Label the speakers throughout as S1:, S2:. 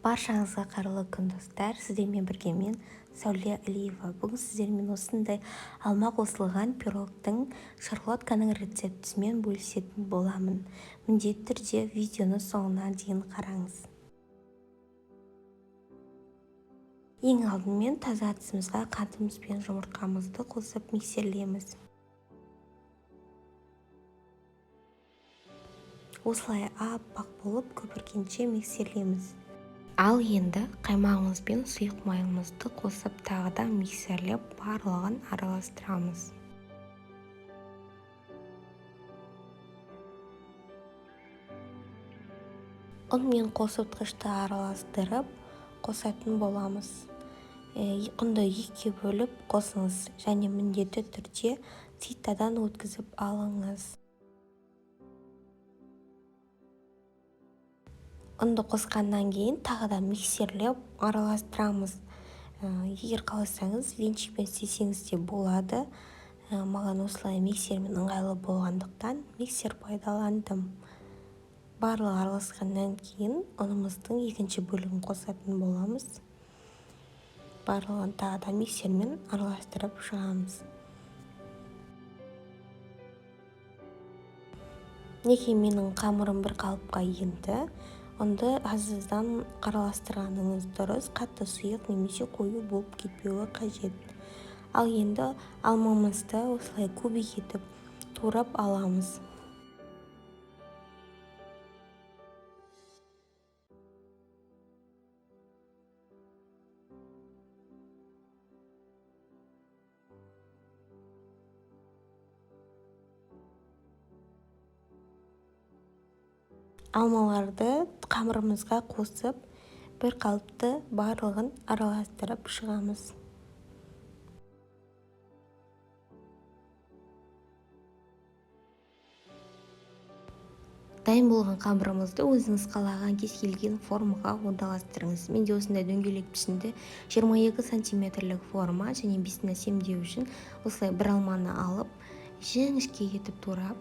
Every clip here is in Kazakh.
S1: Баршаңызға қайырлы күн достар. Сіздермен бірге мен Сәуле Алиева. Бүгін сіздермен осындай алма қосылған пирогтың шарлотканың рецептісімен бөлісетін боламын. Міндетті түрде видеоны соңына дейін қараңыз. Ең алдымен таза ыдысымызға қантымыз бен жұмыртқамызды қосып миксерлейміз. Осылай аппақ болып көпіргенше миксерлейміз. Ал енді қаймағымыз бен сұйық майымызды қосып тағы да миксерлеп барлығын араластырамыз. Ұн мен қосылтқышты араластырып қосатын боламыз. Ұнды екіге бөліп қосыңыз және міндетті түрде ситадан өткізіп алыңыз. Ұнды қосқаннан кейін тағы да миксерлеп араластырамыз. Егер қаласаңыз венчикпен істесеңіз де болады. Маған осылай миксермен ыңғайлы болғандықтан миксер пайдаландым. Барлығы араласқаннан кейін ұнымыздың екінші бөлігін қосатын боламыз. Барлығын тағы да миксермен араластырып шығамыз. Неге менің қамырым бір қалыпқа енді, ұнды азыздан араластырғаныңыз дұрыс, қатты сұйық немесе қою болып кетпеуі қажет. Ал енді алмамызды осылай кубик етіп турап аламыз. Алмаларды қамырымызға қосып, бір қалыпты барлығын араластырып шығамыз. Дайын болған қамырымызды өзіңіз қалаған кез келген формаға орналастырыңыз. Менде осындай дөңгелек пішінді 22 сантиметрлік форма және бесін әсемдеу үшін осылай бір алманы алып, жіңішке етіп турап,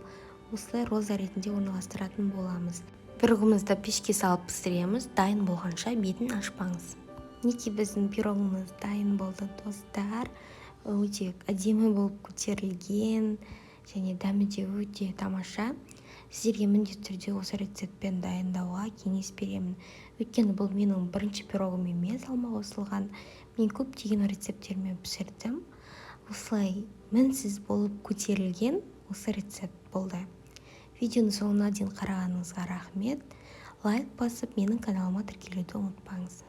S1: осылай роза ретінде орналастыратын боламыз. Пирогымызды пешке салып пісіреміз. Дайын болғанша бетін ашпаңыз. Неге біздің пирогымыз дайын болды достар. Өте әдемі болып көтерілген және дәмі де өте тамаша. Сіздерге міндетті түрде осы рецептпен дайындауға кеңес беремін. Өйткені бұл менің бірінші пирогым емес, алма қосылған. Мен көптеген рецепттермен пісірдім. Осылай мінсіз болып көтерілген осы рецепт болды. Видеоны соңына дейін қарағаныңызға рахмет. Лайк басып, менің каналыма тіркелуді ұмытпаңыз.